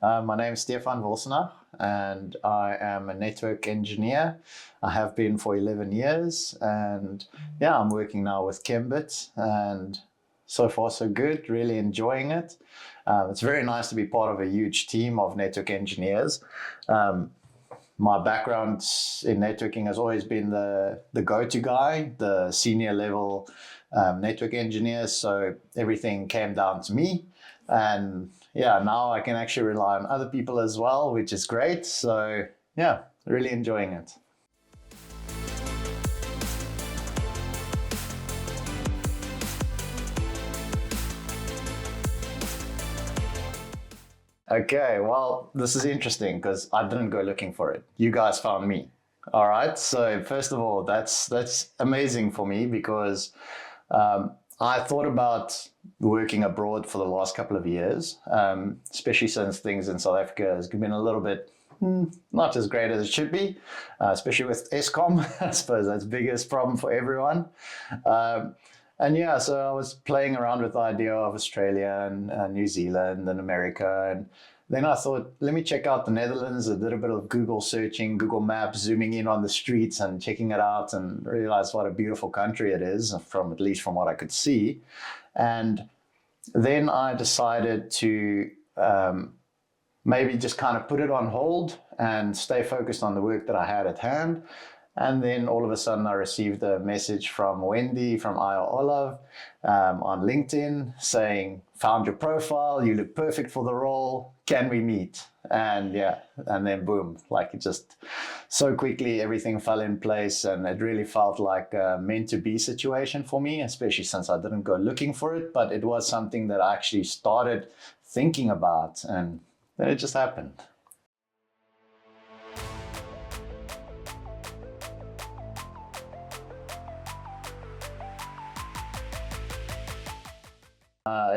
My name is Stefan Wilsenach, and I am a network engineer. I have been for 11 years, and yeah, I'm working now with KEMBIT, and so far so good, really enjoying it. It's very nice to be part of a huge team of network engineers. My background in networking has always been the go-to guy, the senior level network engineer, so everything came down to me. And yeah, now I can actually rely on other people as well, which is great. So yeah, really enjoying it. Okay, well, this is interesting because I didn't go looking for it. You guys found me. All right. So first of all, that's amazing for me because I thought about working abroad for the last couple of years, especially since things in South Africa has been a little bit not as great as it should be, especially with Eskom. I suppose that's the biggest problem for everyone. And yeah, so I was playing around with the idea of Australia and New Zealand and America. And then I thought, let me check out the Netherlands. I did a bit of Google searching, Google Maps, zooming in on the streets and checking it out, and realized what a beautiful country it is, at least from what I could see. And then I decided to maybe just kind of put it on hold and stay focused on the work that I had at hand. And then all of a sudden I received a message from Wendy from Olav on LinkedIn saying, found your profile, you look perfect for the role, can we meet? And yeah, and then boom, like it just so quickly everything fell in place, and it really felt like a meant to be situation for me, especially since I didn't go looking for it, but it was something that I actually started thinking about, and then it just happened.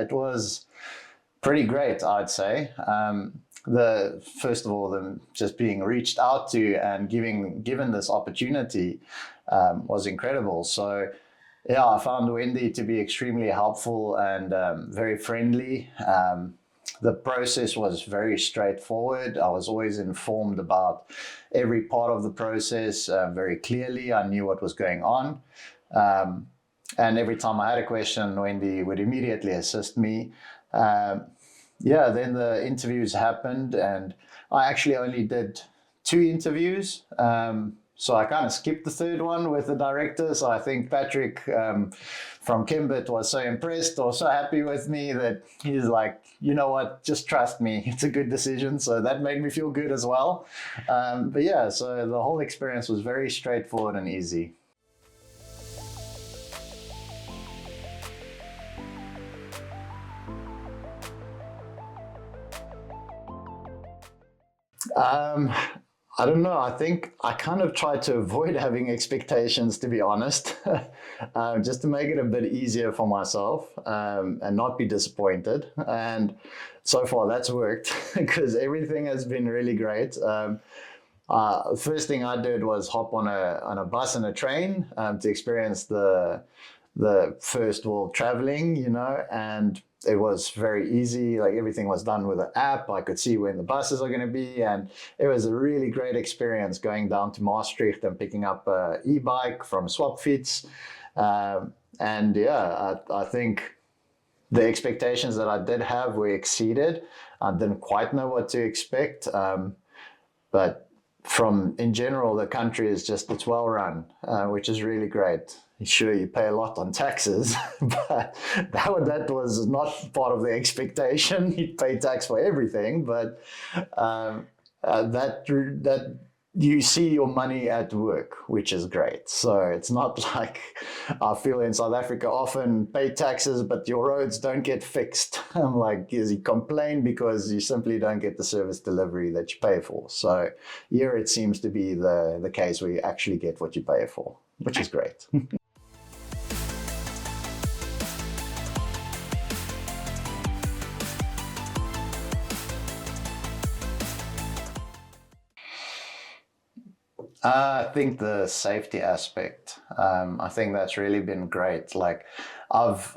It was pretty great, I'd say. First of all, just being reached out to and given this opportunity was incredible. So yeah, I found Wendy to be extremely helpful and very friendly. The process was very straightforward. I was always informed about every part of the process very clearly. I knew what was going on. And every time I had a question, Wendy would immediately assist me. Yeah, then the interviews happened, and I actually only did 2 interviews. So I kind of skipped the third one with the director. So I think Patrick from KEMBIT was so impressed or so happy with me that he's like, you know what, just trust me. It's a good decision. So that made me feel good as well. But yeah, so the whole experience was very straightforward and easy. I don't know. I think I kind of tried to avoid having expectations, to be honest, just to make it a bit easier for myself and not be disappointed. And so far that's worked because everything has been really great. First thing I did was hop on a bus and a train to experience the first world traveling, and it was very easy. Like everything was done with an app. I could see when the buses are going to be, and it was a really great experience going down to Maastricht and picking up an e-bike from Swapfiets. And yeah, I think the expectations that I did have were exceeded. I didn't quite know what to expect, but in general, the country it's well run, which is really great. Sure, you pay a lot on taxes, but that was not part of the expectation. You pay tax for everything, but that you see your money at work, which is great. So it's not like I feel in South Africa often pay taxes, but your roads don't get fixed. I'm like, you complain because you simply don't get the service delivery that you pay for. So here it seems to be the case where you actually get what you pay for, which is great. I think the safety aspect. I think that's really been great. Like, I've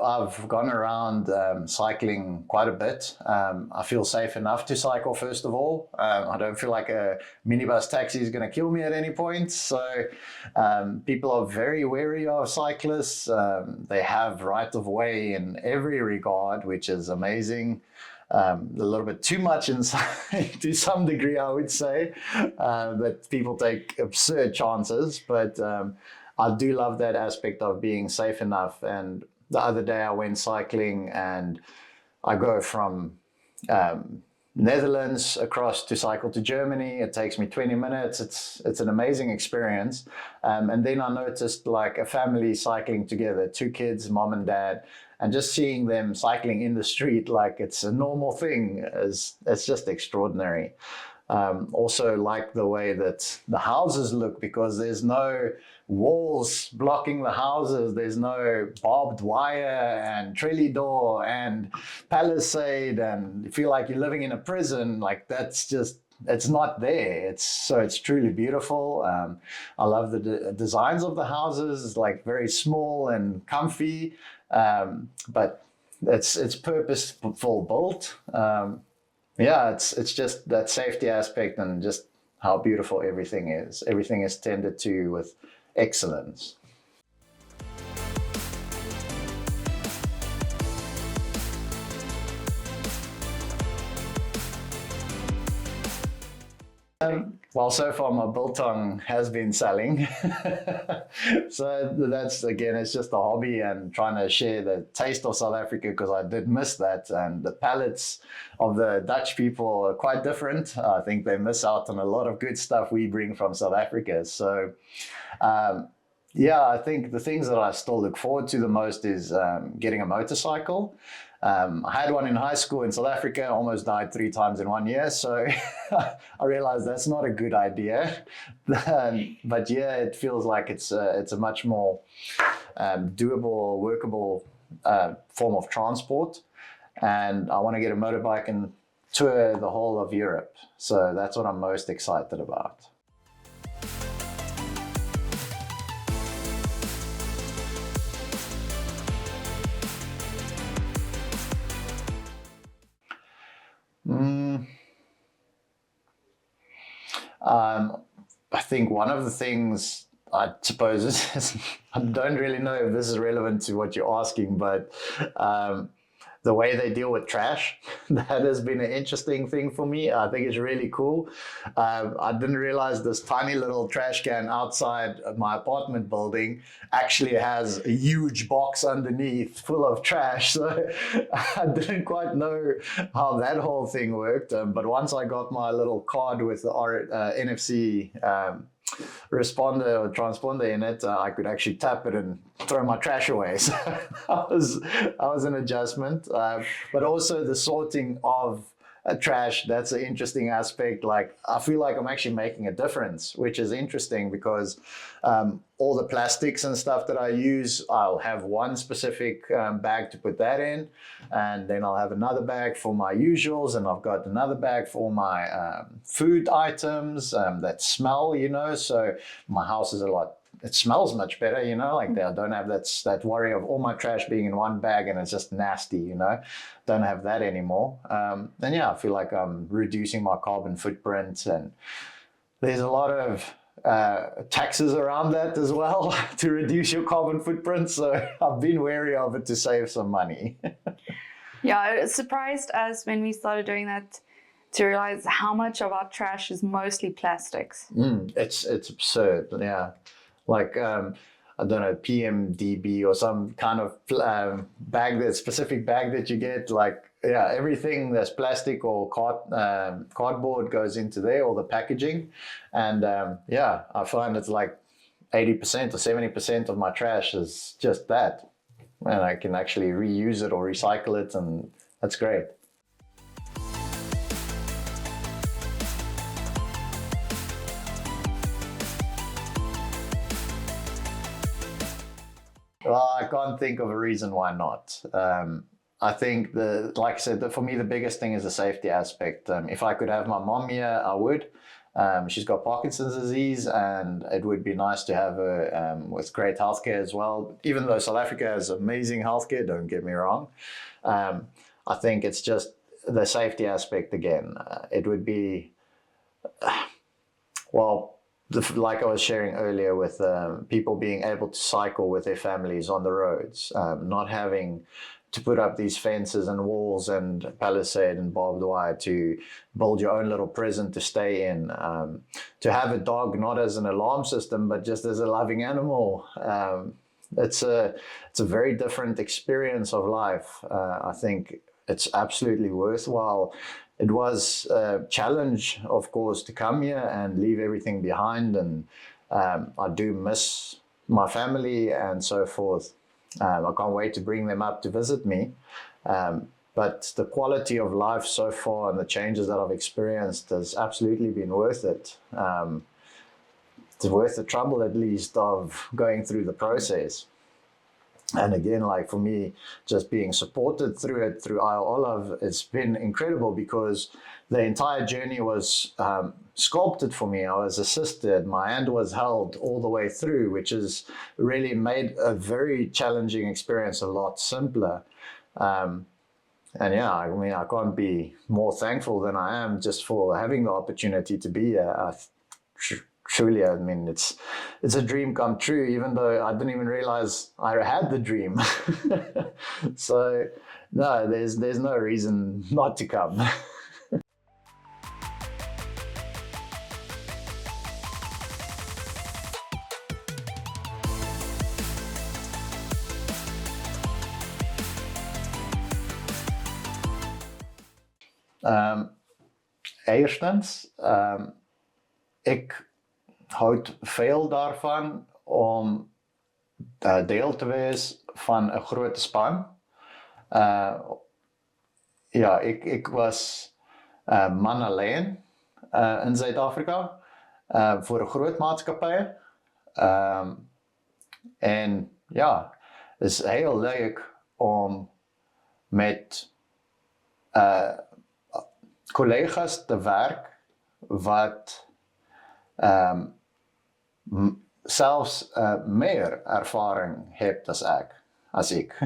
gone around cycling quite a bit. I feel safe enough to cycle. First of all, I don't feel like a minibus taxi is going to kill me at any point. So people are very wary of cyclists. They have right of way in every regard, which is amazing. A little bit too much inside to some degree, I would say, that people take absurd chances. But I do love that aspect of being safe enough. And the other day I went cycling and I go from Netherlands across to cycle to Germany. It takes me 20 minutes. It's an amazing experience. And then I noticed like a family cycling together, two kids, mom and dad, and just seeing them cycling in the street like it's a normal thing it's just extraordinary. Also like the way that the houses look, because there's no walls blocking the houses. There's no barbed wire and trellis and palisade, and you feel like you're living in a prison. Like that's just, it's not there. It's truly beautiful. I love the designs of the houses. It's like very small and comfy, but it's purposeful built. Yeah, it's just that safety aspect and just how beautiful everything is. Everything is tended to with excellence. Well, so far my biltong has been selling. So that's, again, it's just a hobby and trying to share the taste of South Africa, because I did miss that. And the palates of the Dutch people are quite different. I think they miss out on a lot of good stuff we bring from South Africa. So yeah, I think the things that I still look forward to the most is getting a motorcycle. I had one in high school in South Africa, almost died 3 times in 1 year. So I realized that's not a good idea. But yeah, it feels like it's a much more doable, workable form of transport. And I want to get a motorbike and tour the whole of Europe. So that's what I'm most excited about. I think one of the things, I suppose, is I don't really know if this is relevant to what you're asking, but the way they deal with trash, that has been an interesting thing for me. I think it's really cool. I didn't realize this tiny little trash can outside of my apartment building actually has a huge box underneath full of trash. So I didn't quite know how that whole thing worked. But once I got my little card with the NFC responder or transponder in it, I could actually tap it and throw my trash away. So that was an adjustment. But also the sorting of trash, that's an interesting aspect. Like, I feel like I'm actually making a difference, which is interesting, because all the plastics and stuff that I use, I'll have one specific bag to put that in, and then I'll have another bag for my usuals, and I've got another bag for my food items that smell, so my house is it smells much better, like I don't have that worry of all my trash being in one bag and it's just nasty, don't have that anymore. And yeah, I feel like I'm reducing my carbon footprint, and there's a lot of taxes around that as well to reduce your carbon footprint. So I've been wary of it to save some money. Yeah, I was surprised as when we started doing that to realize how much of our trash is mostly plastics. It's absurd, yeah. Like, I don't know, PMDB or some kind of specific bag that you get. Like, yeah, everything that's plastic or cardboard goes into there, all the packaging. And yeah, I find it's like 80% or 70% of my trash is just that. And I can actually reuse it or recycle it, and that's great. Well, I can't think of a reason why not. I think like I said, for me, the biggest thing is the safety aspect. If I could have my mom here, I would. She's got Parkinson's disease, and it would be nice to have her with great healthcare as well. Even though South Africa has amazing healthcare, don't get me wrong. I think it's just the safety aspect again. It would be, well, like I was sharing earlier with people being able to cycle with their families on the roads, not having to put up these fences and walls and palisade and barbed wire to build your own little prison to stay in, to have a dog not as an alarm system but just as a loving animal. It's a very different experience of life. I think it's absolutely worthwhile. It was a challenge, of course, to come here and leave everything behind, and I do miss my family and so forth. I can't wait to bring them up to visit me. But the quality of life so far and the changes that I've experienced has absolutely been worth it. It's worth the trouble, at least, of going through the process. And again, like for me, just being supported through it, through Olav, it's been incredible because the entire journey was sculpted for me. I was assisted, my hand was held all the way through, which has really made a very challenging experience a lot simpler. And yeah, I mean, I can't be more thankful than I am just for having the opportunity to be here. Truly, I mean, it's a dream come true, even though I didn't even realize I had the dream. So, no, there's no reason not to come. Eerstens, ik houd veel daarvan om deel te wees van een grote span. Ja, ik was man alleen in Zuid-Afrika voor een groot maatschappij. En ja, het is heel leuk om met collega's te werken wat zelfs meer ervaring heeft als ik.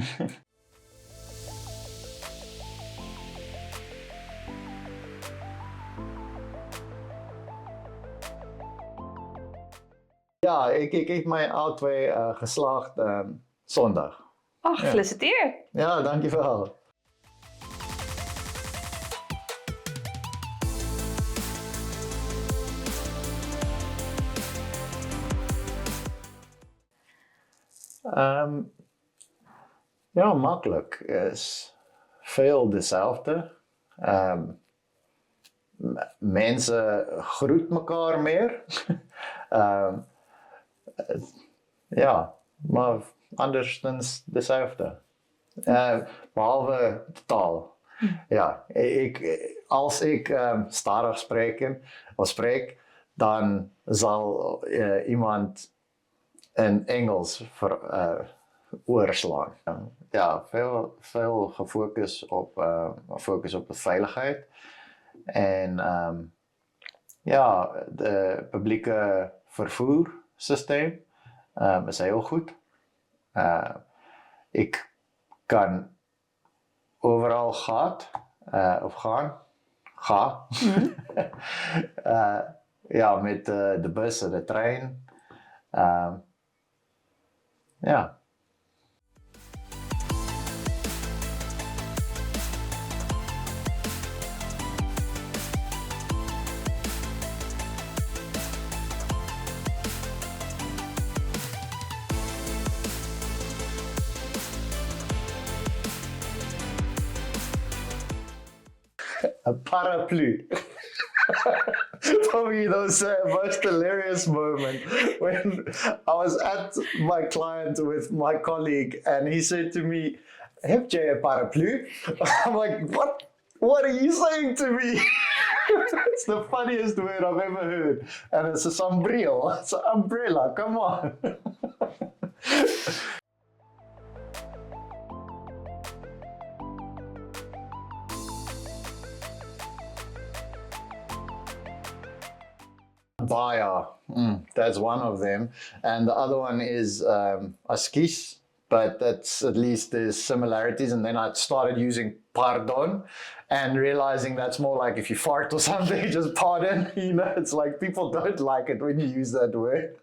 Ja, ik heb mijn oud-twee geslaagd zondag. Ach, gefeliciteerd. Ja, dankjewel. Ja, makkelijk. Is veel dezelfde. Mensen groeten elkaar meer. Ja, maar anderszins dezelfde. Behalve de taal. Ja, als ik stadig spreek, dan zal iemand in Engels oorslaan. Ja, veel gefocust op de veiligheid. En ja, de publieke vervoersysteem is heel goed. Ik kan overal gaan. Ja, met de bus en de trein. Ja. A paraplu. For me, that was the most hilarious moment when I was at my client with my colleague and he said to me, "Heb jij een paraplu?" I'm like, what? What are you saying to me? It's the funniest word I've ever heard. And it's a sombrero. It's an umbrella. Come on. Bayer. That's one of them. And the other one is Askies, but that's at least there's similarities. And then I started using pardon and realizing that's more like if you fart or something, just pardon. You know, it's like people don't like it when you use that word.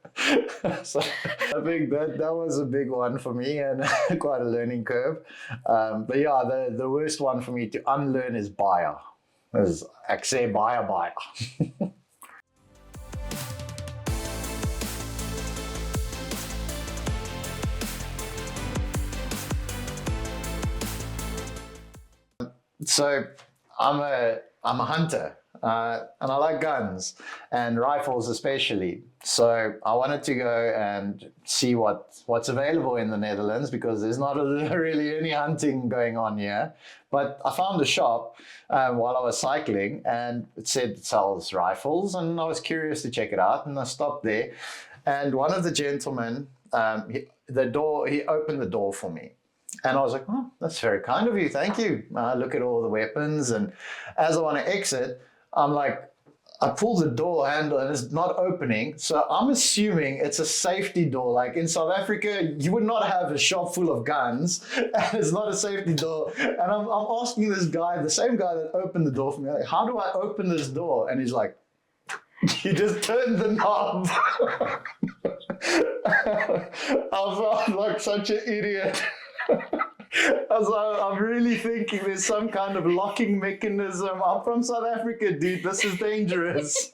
So I think that was a big one for me and quite a learning curve. But yeah, the worst one for me to unlearn is Bayer. Is ek sê Bayer. So I'm a hunter, and I like guns and rifles especially. So I wanted to go and see what's available in the Netherlands because there's not really any hunting going on here. But I found a shop while I was cycling, and it said it sells rifles, and I was curious to check it out, and I stopped there. And one of the gentlemen, he opened the door for me. And I was like, oh, that's very kind of you. Thank you. I look at all the weapons. And as I want to exit, I'm like, I pull the door handle and it's not opening. So I'm assuming it's a safety door. Like in South Africa, you would not have a shop full of guns and it's not a safety door. And I'm asking this guy, the same guy that opened the door for me, like, how do I open this door? And he's like, you just turned the knob. I felt like such an idiot. I'm really thinking there's some kind of locking mechanism. I'm from South Africa, dude. This is dangerous.